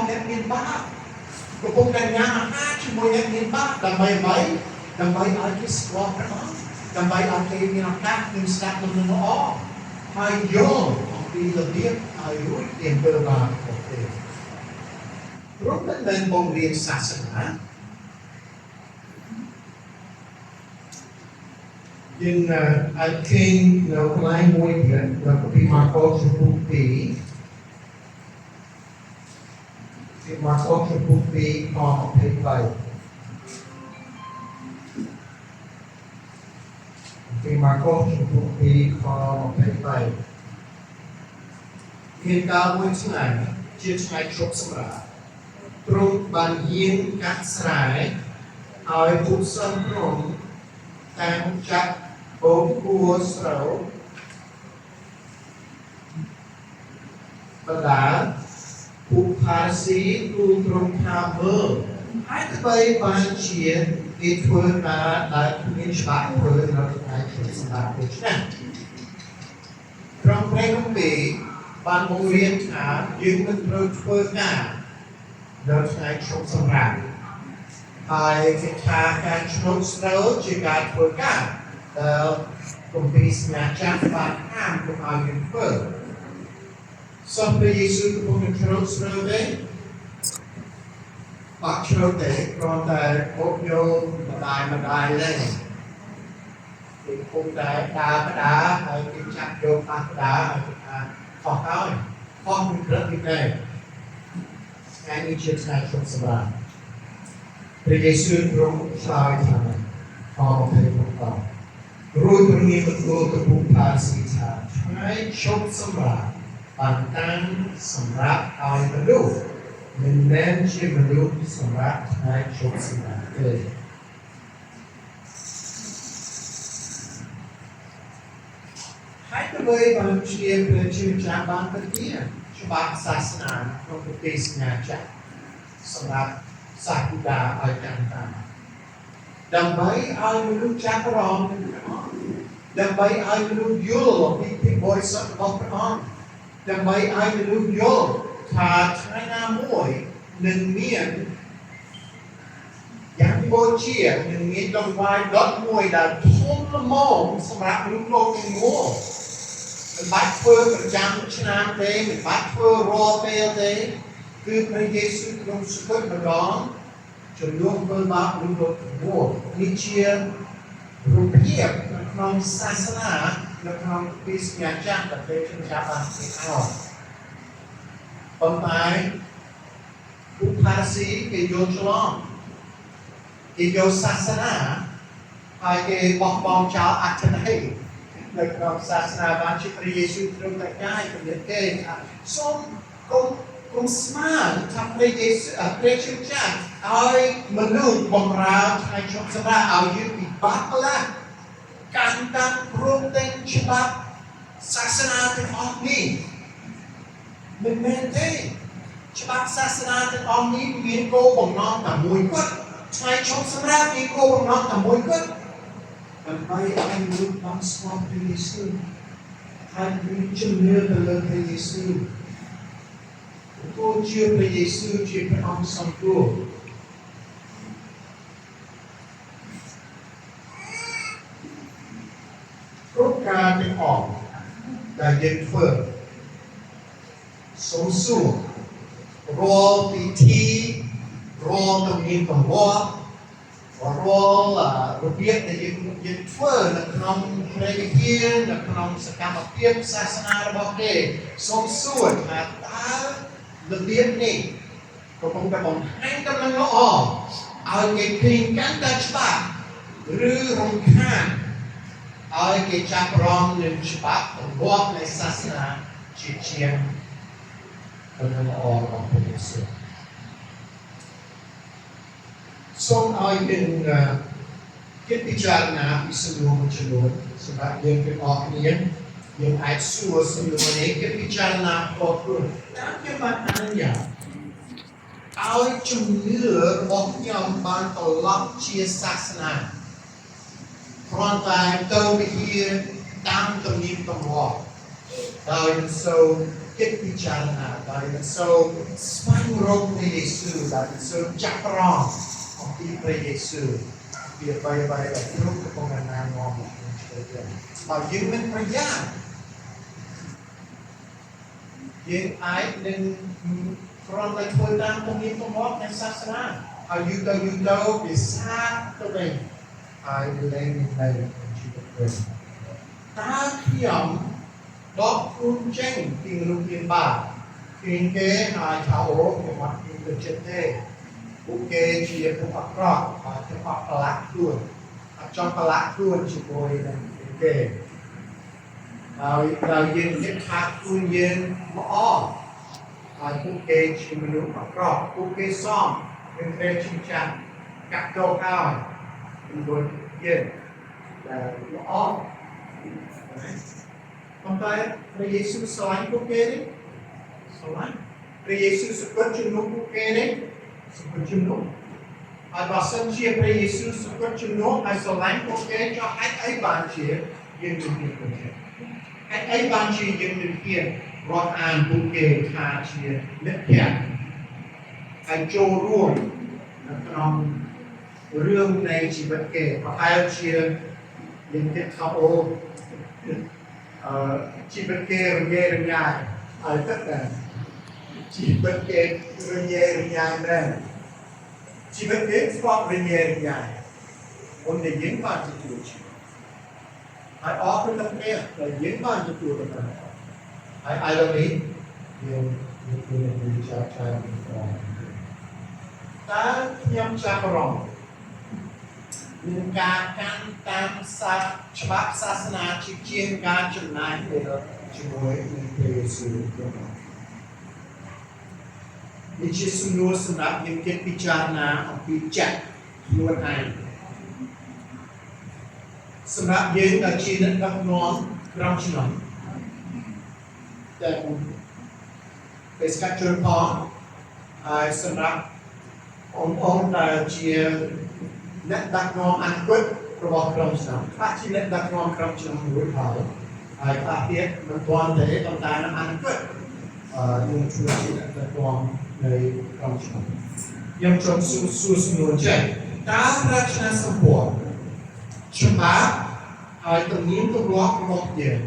អ្នកមានបាបកំពុងតែញ៉ាំអាហារជាមួយអ្នកមានបាបដើម្បីអ្វីដើម្បីឲ្យគេស្គាល់ព្រះអង្គដើម្បីឲ្យគេមានឱកាសនឹងស្ដាប់ដំណឹងល្អហើយយល់អំពីរបៀបឲ្យរួចពីអំពើបាបរបស់គេព្រោះមិនមែនបង្រៀនសាសនាយើងអាចឃើញនៅកន្លែងមួយទៀតនៅពីម៉ាកូសជំពូក 2 ពីម៉ាកូសជំពូក 2 ខ 23ពីម៉ាកូសជំពូក 2 ខ 23មានកាលមួយថ្ងៃជាថ្ងៃឈប់សម្រាកទ្រង់បានយាងកាត់ស្រែឲ្យពុទ្ធសង្ឃក្រុមតាមចាក់បូកគួរស្រូវបណ្ដាពុទ្ធផាស៊ីទូលទ្រង់ថាមើលហើយអ្វីបានជាគេធ្វើការដែលគ្មានច្បាប់ធ្វើនៅថ្ងៃឈប់សម្រាកដូចនេះក្នុងព្រះគម្ពីរបានបង្រៀនថាយើងមិនត្រូវធ្វើការនៅថ្ងៃឈប់សម្រាកហើយគេថាការឈប់ស្រូវជាការធ្វើការដែលគម្ពីរសញ្ញាចាស់បានហាមកុំឲ្យយើងធ្វើសូមព្រះយេស៊ូវកំពុងតែឈប់ស្រូវទេបាក់ឈប់ទេគ្រាន់តែអបយល់ម្ដាយទេគេកំពុងតែដើរហើយគេចាប់យកបាក់ដើរហើយគេថាខុសហើយខុសមិនក្រឹតទេថ្ងៃនេះជាថ្ងៃឈប់សម្រាកព្រះយេស៊ូវទ្រង់ឆ្លើយថាខ26រួចព្រះនាងបន្ទូលទៅពុទ្ធផាស៊ីថាថ្ងៃឈប់សម្រាកបានតាំងសម្រាប់ឲ្យមនុស្សមិនមែនជាមនុស្សសម្រាប់ថ្ងៃឈប់សម្រាកទេហើយអ្វីបានជាព្រះជាម្ចាស់បានប្រទានច្បាប់សាសនាក្នុងប្រទេសសញ្ញាចាស់សម្រាប់សាគូដាឲ្យកាន់តាមដើម្បីឲ្យមនុស្សចាប់អារម្មណ៍នឹងព្រះអង្គដើម្បីឲ្យមនុស្សយល់អំពីភាពបរិសុទ្ធរបស់ព្រះអង្គដើម្បីឲ្យមនុស្សយល់ថាថ្ងៃណាមួយនឹងមានយ៉ាងដូចជានឹងមានដង្វាយដុតមួយដែលធំល្មមសម្រាប់មនុស្សលោកទាំងមូលមិនបាច់ធ្វើប្រចាំឆ្នាំទេមិនបាច់ធ្វើរាល់ពេលទេគឺព្រះយេស៊ូវទ្រង់ស្គាល់ម្ដងជំនួសធ្វើបាបមនុស្សលោកទាំងមូលនេះជារូបភាពនៅក្នុងសាសនានៅក្នុងពីសញ្ញាចាស់ដែលព្រះជាចាប់បានគេឲ្យប៉ុន្តែពុទ្ធផាស៊ីគេយល់ច្រឡំគេយកសាសនាហើយគេបោះបង់ចោលអត្ថន័យនៅក្នុងសាសនាបានជាព្រះយេស៊ូវទ្រង់តែកាយពន្យល់គេថាសូមគុំស្មានថាព្រះយេស៊ូវព្រះជាម្ចាស់ឲ្យមនុស្សបម្រើថ្ងៃឈប់សម្រាកឲ្យយើងពិបាកខ្លះកាន់តាមព្រមទាំងច្បាប់សាសនាទាំងអស់នេះមិនមែនទេច្បាប់សាសនាទាំងអស់នេះមានគោលបំណងតែមួយគត់ថ្ងៃឈប់សម្រាកមានគោលបំណងតែមួយគត់ដើម្បីឲ្យមនុស្សបានស្គាល់ព្រះយេស៊ូវហើយមានជំនឿទៅលើព្រះយេស៊ូវគោលជឿព្រះយេស៊ូវជាព្រះអង្គសំទោសគ្រប់ការទាំងអស់ដែលយើងធ្វើសូមសួររាល់ពិធីរាល់ទំនៀមទម្លាប់រាល់របៀបដែលយើងធ្វើនៅក្នុងព្រះវិហារនៅក្នុងសកម្មភាពសាសនារបស់គេសូមសួរថាតើរបៀបនេះកំពុងតែបង្ហាញដំណឹងល្អឲ្យគេឃើញកាន់តែច្បាស់ឬរំខានឲ្យគេចាប់អារម្មណ៍នឹងច្បាប់ទម្លាប់នៃសាសនាជាដំណឹងល្អរបស់ព្រះយេស៊ូវសូមឲ្យយើងគិតពិចារណាពីសំណួរមួយចំនួនសម្រាប់យើងទាំងអស់គ្នាយើងអាចសួរសំណួរនេះគិតពិចារណាផ្ទាល់ខ្លួនតើខ្ញុំបានអនុញ្ញាតឲ្យជំនឿរបស់ខ្ញុំបានត្រឡប់ជាសាសនាគ្រាន់តែទៅវិហារតាមទំនៀមទម្លាប់ដោយមិនសូវគិតពិចារណាដោយមិនសូវស្វែងរ រកព្រះយេស៊ូវដែលសូមចាប់រងអំពីព្រះយេស៊ូវពីអ្វីៗដែលគ្រប់កំពុងតែណែនាំមកក្នុងជីវិតយើងបើយើងមិនប្រយ័ត្នយើងអាចនឹងគ្រាន់តែធ្វើតាមទំនៀមទម្លាប់នៃសាសនាហើយយូរទៅវាសាបទៅវិញហើយលែងមាននៅក្នុងជីវិតយើងតើខ្ញុំដកខ្លួនចេញពីមនុស្សមានបាបឃើញគេហើយថាអូខ្ញុំអត់មានទឹកចិត្តទេពួកគេជាពួកអាក្រក់ហើយខ្ញុំអត់ប្រឡាក់ខ្លួនអត់ចង់ប្រឡាក់ខ្លួនជាមួយនឹងគេហើយត្រូវយើងគិតថាខ្លួនយើងល្អហើយពួកគេជាមនុស្សអាក្រក់ពួកគេសមនឹងពេលជិះចាស់កាត់កោហើយជាមួយយើងដែលល្អប៉ុន្តែព្រះយេស៊ូវស្រឡាញ់ពួកគេទេស្រឡាញ់ព្រះយេស៊ូវសក្តិជំនុំពួកគេទេសក្តិជំនុំហើយបើសិនជាព្រះយេស៊ូវសក្តិជំនុំហើយស្រឡាញ់ពួកគេចុះហេតុអីបានជាយើងមិនមានពួកគេហេតុអីបានជាយើងមិនហ៊ានរាប់អានពួកគេថាជាមិត្តភក្តិហើយចូលរួមនៅក្នុងរឿងនៃជីវិតគេប្រហែលជាយើងគិតថាអូជីវិតគេរញ៉េរញ៉ៃហើយទឹកតែជីវិតគេរញ៉េរញ៉ៃដែរជីវិតគេស្គាល់រញ៉េរញ៉ៃមុនដែលយើងបានទទួលជីវិតហើយអរគុណដល់ព្រះដែលយើងបានទទួលទៅហើយឥឡូវនេះយើងមានចាត់ចែងតើខ្ញុំចាប់អារម្មណ៍មានការកាន់តាមច្បាប់សាសនាជាងការចំណាយពេលជាមួយនឹងព្រះយេស៊ូវនេះជាសំណួរសម្រាប់យើងគិតពិចារណាអំពីចិត្តខ្លួនឯងសម្រាប់យើងដែលជាអ្នកដឹកនាំក្រុមជំនុំតែបេសកជនផងហើយសម្រាប់អង្គដែលជាអ្នកដឹកនាំអនុគតរបស់ក្រុមជំនុំខ្លះជាអ្នកដឹកនាំក្រុមជំនុំមួយហើយខ្លះទៀតមិនទាន់ទេប៉ុន្តែនៅអនុគតយើងជួយជាអ្នកដឹកនាំនៃក្រុមជំនុំខ្ញុំចង់សួរសំណួរចេះតើរចនាសម្ព័ន្ធច្បាប់ហើយទំនៀមទម្លាប់របស់យើង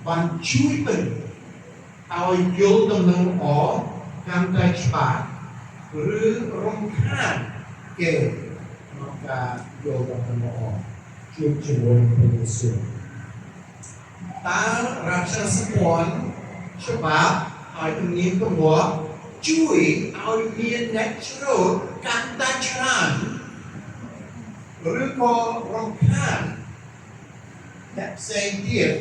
បានជួយmìnhឲ្យយល់ដំណឹងល្អកាន់តែច្បាស់ឬរំខានគេក្នុងការយល់ដំណឹងល្អជួបជាមួយព្រះយេស៊ូវតើរចនាសម្ព័ន្ធច្បាប់ហើយទំនៀមទម្លាប់ជួយឲ្យមានអ្នកជ្រត់កាន់តែច្រើនឬក៏រំខានអ្នកផ្សេងទៀត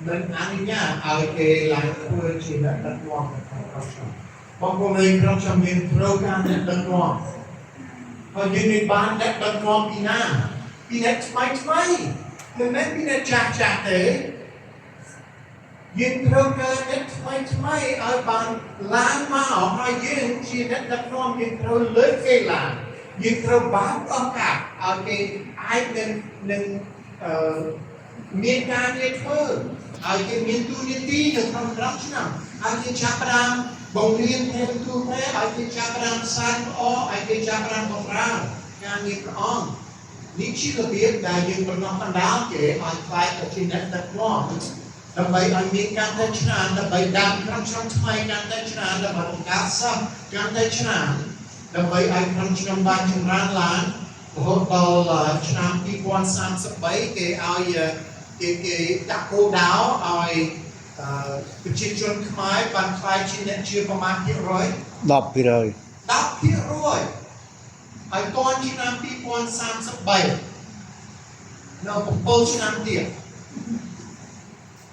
មិនអនុញ្ញាតឲ្យគេឡើងធ្វើជាអ្នកដឹកនាំនៅក្នុងក្រុមជំនុំបងប្អូននៅក្រុមជំនុំមានត្រូវការអ្នកដឹកនាំហើយយើងមានបានអ្នកដឹកនាំពីណាពីអ្នកថ្មីមិនមែនពីអ្នកចាស់ទេយើងត្រូវការអ្នកថ្មីឲ្យបានឡើងមកហើយយើងជាអ្នកដឹកនាំយើងត្រូវលើកគេឡើងយើងត្រូវបានឱកាសឲ្យគេអាចនឹងមានការងារធ្វើឲ្យគេមានទូនាទីនៅក្នុងក្រុមជំនុំឲ្យគេចាប់ផ្ដើមបង្រៀនព្រះបន្ទូលព្រះឲ្យគេចាប់ផ្ដើមសាងល្អឲ្យគេចាប់ផ្ដើមបម្រើការងារព្រះអង្គនេះជារបៀបដែលយើងបណ្ដុះបណ្ដាលគេឲ្យខ្លាយទៅជាអ្នកដឹកនាំដើម្បីឲ្យមានការទៅឆ្នាំដើម្បីដាំក្រុមជំនុំថ្មីកាន់តែឆ្នាំដើម្បីបង្កើតសិស្សកាន់តែឆ្នាំដើម្បីឲ្យក្រុមជំនុំបានចម្រើនឡើងរហូតដល់ឆ្នាំ2033គេឲ្យគេដាក់គោលដៅឲ្យប្រជាជនខ្មែរបានខ្លាយជាអ្នកជាប្រមាណភាគរយ 10% ហើយតនឆ្នាំ2033នៅ7ឆ្នាំទៀត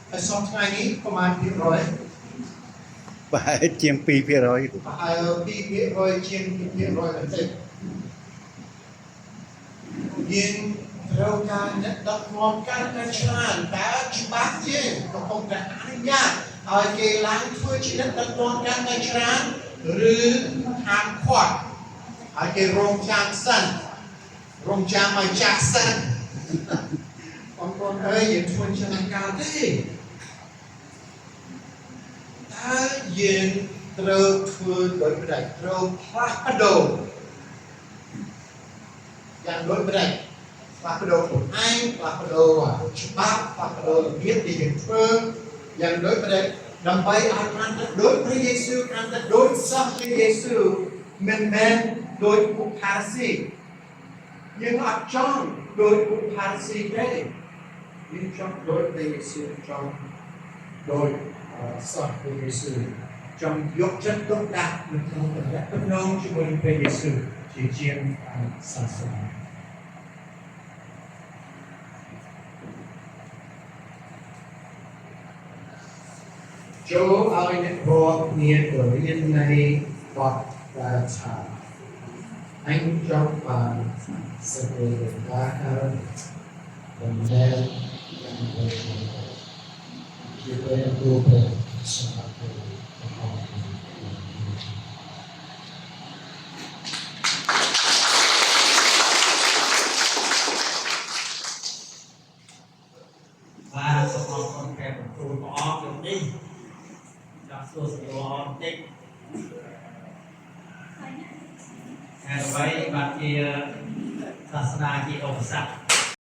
ហើយសពថ្ងៃនេះប្រមាណភាគរយប្រហែលជាង 2% ប្រហែល 2% ជាង 2% បន្តិចយើងត្រូវការអ្នកដឹកនាំកាន់តែច្រើនតើច្បាស់ជាកំពុងតែអនុញ្ញាតឲ្យគេឡើងធ្វើជាអ្នកដឹកនាំកាន់តែច្រើនឬហាមឃាត់ឲ្យគេរងចាំសិនរងចាំឲ្យចាស់សិនបងប្អូនអើយយើងធ្វើចំណាការទេតើយើង ត្រូវធ្វើដោយម្ដេចត្រូវផ្លាស់ប្ដូរយ៉ាងដូចម្ដេចផ្លាស់ប្ដូរខ្លួនឯងផ្លាស់ប្ដូរច្បាប់ផ្លាស់ប្ដូររបៀបដែលយើងធ្វើយ៉ាងដូចម្ដេចដើម្បីឲ្យកាន់តែដូចព្រះយេស៊ូវកាន់តែដូចសិស្សព្រះយេស៊ូវមិនមែនដូចពួកផារីស៊ីយើងអត់ចង់ដូចពួកផារីស៊ីទេយើងចង់ដូចព្រះយេស៊ូវចង់ដូចសិស្សព្រះយេស៊ូវចង់យកចិត្តទុកដាក់នៅក្នុងទំនាក់ទំនងជាមួយព្រះយេស៊ូវជាជាងសាសនាចូលឲ្យអ្នករាប់គ្នាទៅរៀននៃបទដែលថាអញចង់បានសេចក្តីការហើយមិនមែនយ៉ាងដូចជាពេលទូទៅសម្រាប់ទៅបាទសូមអរគុណព្រះគ្រូព្រះអង្គជំនាញจากส่วนตัวเด็กអ្វីបានជាសាសនាជាឧបសគ្គ